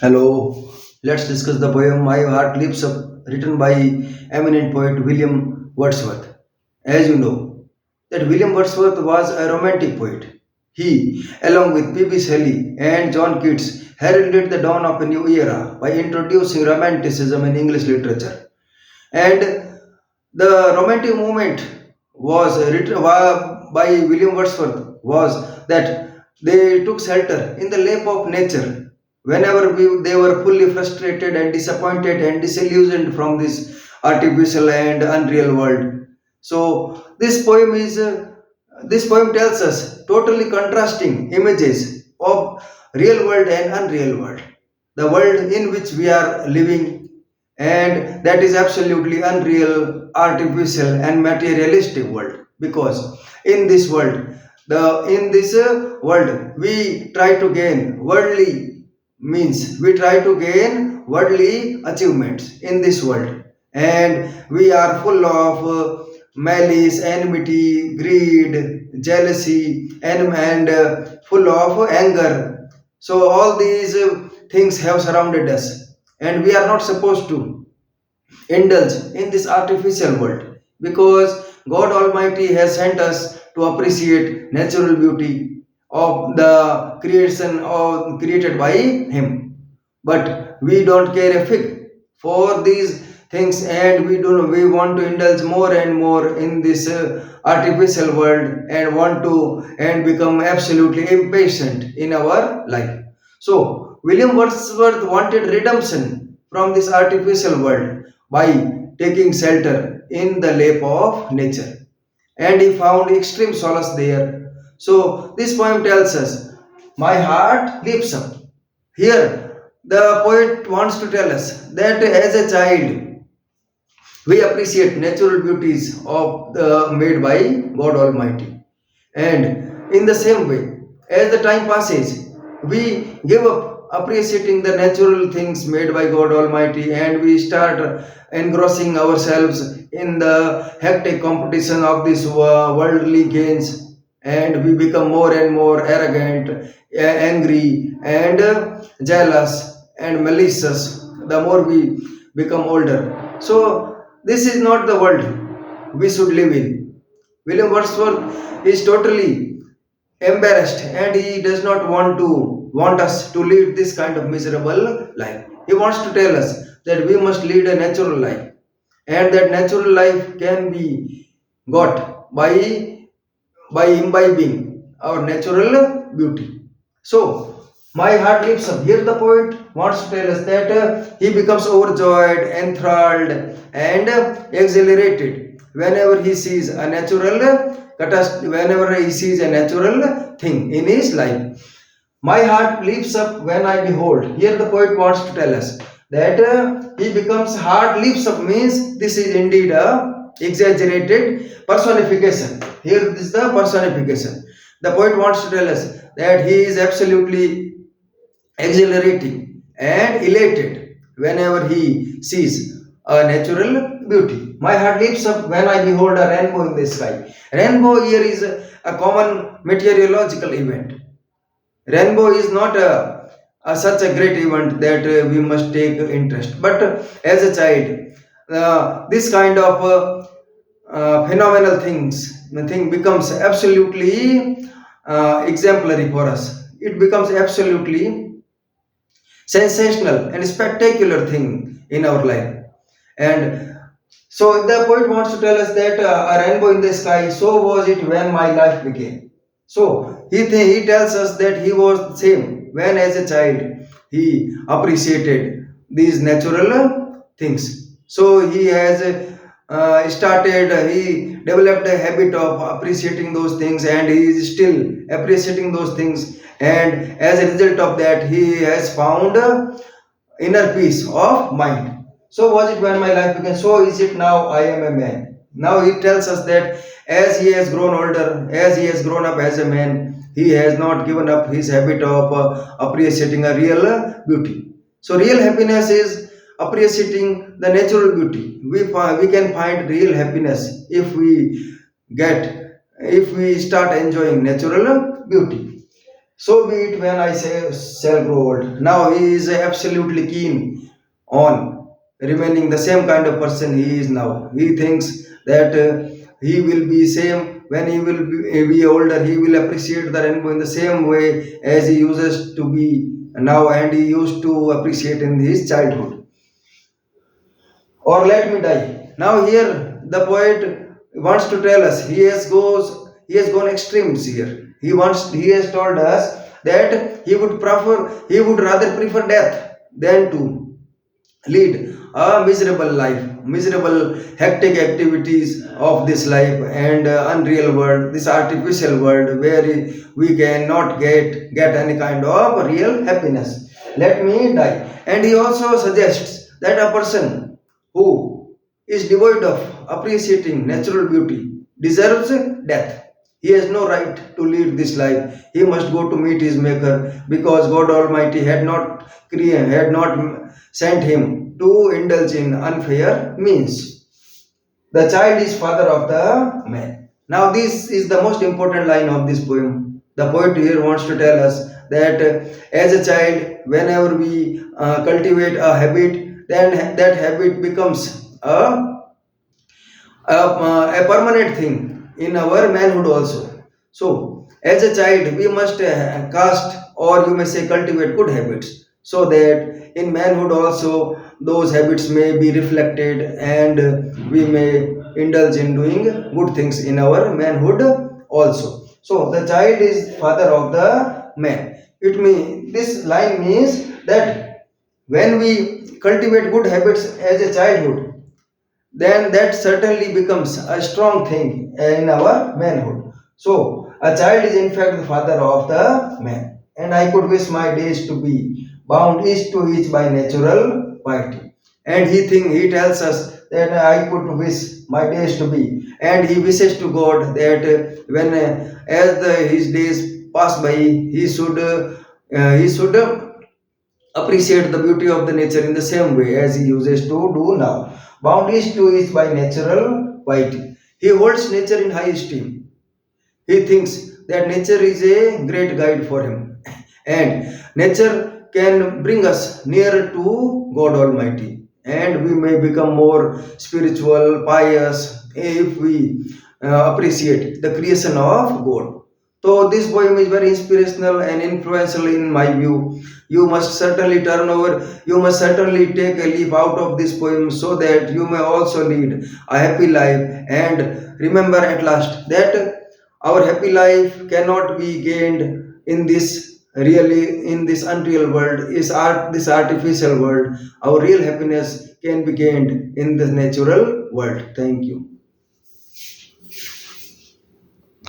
Hello, let's discuss the poem My Heart Leaps Up, written by eminent poet William Wordsworth. As you know, that William Wordsworth was a romantic poet. He, along with P.B. Shelley and John Keats, heralded the dawn of a new era by introducing romanticism in English literature. And the romantic movement was written by William Wordsworth was that they took shelter in the lap of nature whenever they were fully frustrated and disappointed and disillusioned from this artificial and unreal world. So this poem tells us totally contrasting images of real world and unreal world. The world in which we are living, and that is absolutely unreal, artificial and materialistic world, because in this world world we try to gain worldly means, we try to gain worldly achievements in this world, and we are full of malice, enmity, greed, jealousy, and full of anger. So all these things have surrounded us, and we are not supposed to indulge in this artificial world, because God Almighty has sent us to appreciate natural beauty of the creation of created by Him. But we don't care a fig for these things, and we want to indulge more and more in this artificial world, and want to and become absolutely impatient in our life. So William Wordsworth wanted redemption from this artificial world by taking shelter in the lap of nature, and he found extreme solace there. So this poem tells us, my heart leaps up. Here, the poet wants to tell us that as a child, we appreciate natural beauties of the made by God Almighty. And in the same way, as the time passes, we give up appreciating the natural things made by God Almighty, and we start engrossing ourselves in the hectic competition of these worldly gains, and we become more and more arrogant, angry, and jealous and malicious the more we become older. So, this is not the world we should live in. William Wordsworth is totally embarrassed, and he does not want us to lead this kind of miserable life. He wants to tell us that we must lead a natural life, and that natural life can be got by imbibing our natural beauty. So, my heart leaps up. Here, the poet wants to tell us that he becomes overjoyed, enthralled, and exhilarated whenever he sees a natural whenever he sees a natural thing in his life. My heart leaps up when I behold. Here, the poet wants to tell us that he becomes heart leaps up means this is indeed a exaggerated personification. Here, this is the personification. The poet wants to tell us that he is absolutely exhilarating and elated whenever he sees a natural beauty. My heart leaps up when I behold a rainbow in the sky. Rainbow here is a common meteorological event. Rainbow is not such a great event that we must take interest. But as a child, this kind of phenomenal thing becomes absolutely exemplary for us. It becomes absolutely sensational and spectacular thing in our life. And so the poet wants to tell us that a rainbow in the sky, so was it when my life began. So he tells us that he was the same when as a child he appreciated these natural things. So he has he developed a habit of appreciating those things, and he is still appreciating those things. And as a result of that, he has found inner peace of mind. So was it when my life began, so is it now I am a man. Now he tells us that as he has grown older, as he has grown up as a man, he has not given up his habit of appreciating a real beauty. So real happiness is appreciating the natural beauty. We can find real happiness if we start enjoying natural beauty. So be it when I say shall grow old. Now he is absolutely keen on remaining the same kind of person he is now. He thinks that he will be same when he will be older. He will appreciate the rainbow in the same way as he uses to be now, and he used to appreciate in his childhood. Or let me die. Now here the poet wants to tell us he has gone extremes here. He has told us that he would rather prefer death than to lead a miserable, hectic activities of this life and unreal world, this artificial world where we cannot get any kind of real happiness. Let me die. And he also suggests that a person who is devoid of appreciating natural beauty deserves death. He has no right to lead this life. He must go to meet his maker because God Almighty had not sent him to indulge in unfair means. The child is father of the man. Now, this is the most important line of this poem. The poet here wants to tell us that as a child, whenever we cultivate a habit, then that habit becomes a permanent thing in our manhood also. So, as a child, we must cast, or you may say cultivate good habits, so that in manhood also those habits may be reflected, and we may indulge in doing good things in our manhood also. So the child is father of the man. This line means that when we cultivate good habits as a childhood, then that certainly becomes a strong thing in our manhood. So, a child is in fact the father of the man. And I could wish my days to be bound each to each by natural piety. And he tells us that I could wish my days to be. And he wishes to God that when his days pass by, he should appreciate the beauty of the nature in the same way as he uses to do now. Bound is to is by natural piety. He holds nature in high esteem. He thinks that nature is a great guide for him, and nature can bring us nearer to God Almighty, and we may become more spiritual, pious if we appreciate the creation of God. So this poem is very inspirational and influential in my view. You must certainly take a leaf out of this poem so that you may also lead a happy life, and remember at last that our happy life cannot be gained in this unreal world, this artificial world. Our real happiness can be gained in the natural world. Thank you.